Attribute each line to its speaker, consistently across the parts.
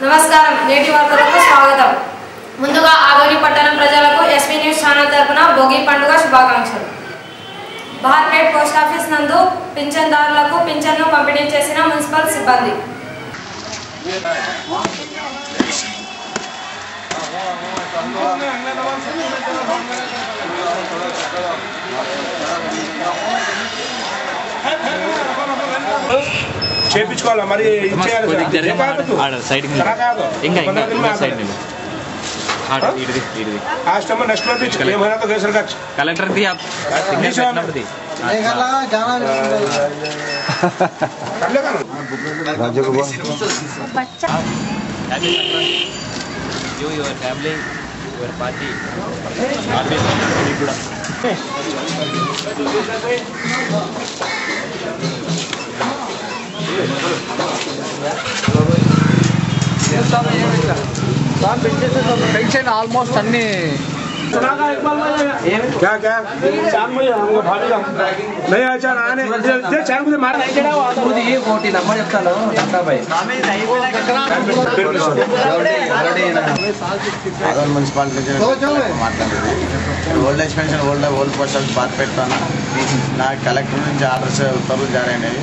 Speaker 1: నమస్కారం నేటి వార్తలకు స్వాగతం. ముందుగా ఆదోని పట్టణం ప్రజలకు ఎస్వీ న్యూస్ ఛానల్ తరపున భోగి పండుగ శుభాకాంక్షలు. బహార్పేట్ పోస్ట్ ఆఫీస్ నందు పింఛన్దారులకు పింఛన్ను పంపిణీ చేసిన మున్సిపల్ సిబ్బంది.
Speaker 2: చేపించుకోవాలా మరి
Speaker 3: कलेक्टर थी आप you, your family, your party.
Speaker 4: Pension almost अन्नी
Speaker 2: क्या क्या नहीं अच्छा आने चार मुझे मारना
Speaker 4: कोटी नंबर చెప్తాను
Speaker 5: आदोन municipality old age pension old post office बात పెడతాను నా కలెక్టర్ నుంచి ఆర్డర్స్ ఉత్తర్వులు జారీ అయినాయి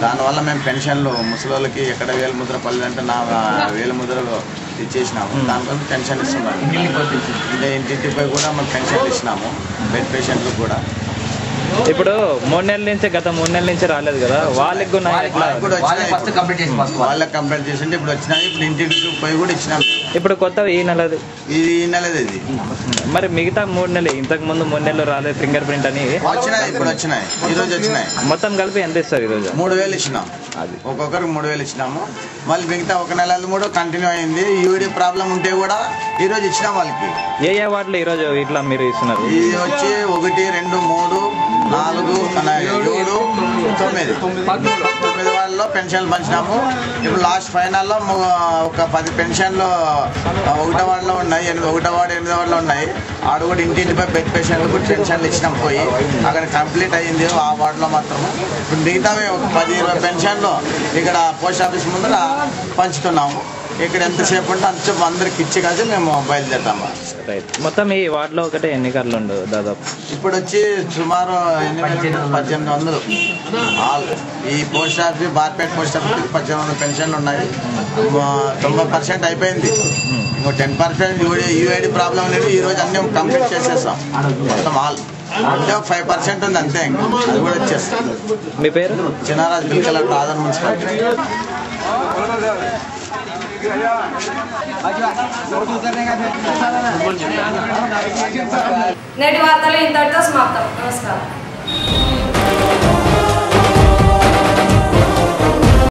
Speaker 5: దానివల్ల మేము పెన్షన్లు ముసలోళ్ళకి ఎక్కడ వేలు ముద్ర పడలేదంటే నా వేలు ముద్రలు ఇచ్చేసినాము దానివల్ల పెన్షన్ ఇస్తున్నాము ఇంటింటిపై కూడా మనం పెన్షన్లు ఇచ్చినాము బెడ్ పేషెంట్లకు కూడా
Speaker 3: ఇప్పుడు 3 నెలల నుంచి గత 3 నెలల నుంచి రాలేదు కదా వాళ్ళకి
Speaker 5: వాళ్ళకి కంప్లీట్ చేసి ఇప్పుడు వచ్చినాయి ఇప్పుడు ఇంటికి పోయి కూడా ఇచ్చినాము
Speaker 3: ఇప్పుడు కొత్త ఈ నెలది
Speaker 5: ఇది
Speaker 3: మరి మిగతా 3 నెలలు ఇంతకు ముందు 3 నెలలు రాలేదు ఫింగర్ ప్రింట్ అని
Speaker 5: వచ్చినాయి ఇప్పుడు వచ్చినాయి ఈ రోజు వచ్చినాయి
Speaker 3: మొత్తం కలిపి ఎంత ఇస్తారు ఈ రోజు
Speaker 5: 3000 ఇచ్చినాం అది ఒక్కొక్కరికి 3000 ఇచ్చినాము మళ్ళీ మిగతా 1 నెల కూడా కంటిన్యూ అయింది యూడి ప్రాబ్లం ఉంటే కూడా ఈ రోజు ఇచ్చినాం వాళ్ళకి
Speaker 3: ఏ వార్డులో ఈ రోజు ఇట్లా మీరు ఇస్తున్నారు
Speaker 5: ఇది వచ్చి 1 2 3 4 7 9 వాళ్ళలో పెన్షన్లు పంచినాము ఇప్పుడు లాస్ట్ ఫైనల్లో ఒక 10 పెన్షన్లు 1వ వార్డులో ఉన్నాయి 1వ వార్డు 8వ వార్డులో ఉన్నాయి ఆడ కూడా ఇంటింటిపై బెడ్ పేషెంట్లు కూడా పెన్షన్లు ఇచ్చినాం పోయి అక్కడ కంప్లీట్ అయ్యింది ఆ వార్డులో మాత్రము ఇప్పుడు మిగతావి ఒక 10-20 పెన్షన్లు ఇక్కడ పోస్ట్ ఆఫీస్ ముందర పంచుతున్నాము ఇక్కడ ఎంతసేపు ఉంటే అంతసేపు అందరికి ఇచ్చి కాదు మేము బయలుదేరుతాము
Speaker 3: మొత్తం ఈ వార్డులో ఒకటే ఎన్ని కార్లు ఉండవు దాదాపు
Speaker 5: ఇప్పుడు వచ్చి సుమారు 1800 ఈ పోస్ట్ ఆఫీస్ బార్పేట్ పోస్ట్ ఆఫీస్ 1800 పెన్షన్లు ఉన్నాయి 90% అయిపోయింది ఇంకో 10% యూఐడి ప్రాబ్లం అనేది ఈ రోజు అన్ని కంప్లీట్ చేసేస్తాం మొత్తం ఆల్ అంటే 5% ఉంది అంతే అది కూడా వచ్చేస్తాం.
Speaker 3: మీ పేరు
Speaker 5: చిన్నారాజు బిల్కల ఆదోన్ మున్సిపాలిటీ.
Speaker 1: నేటి వార్తలు ఇంతటితో సమాప్తం. నమస్కారం.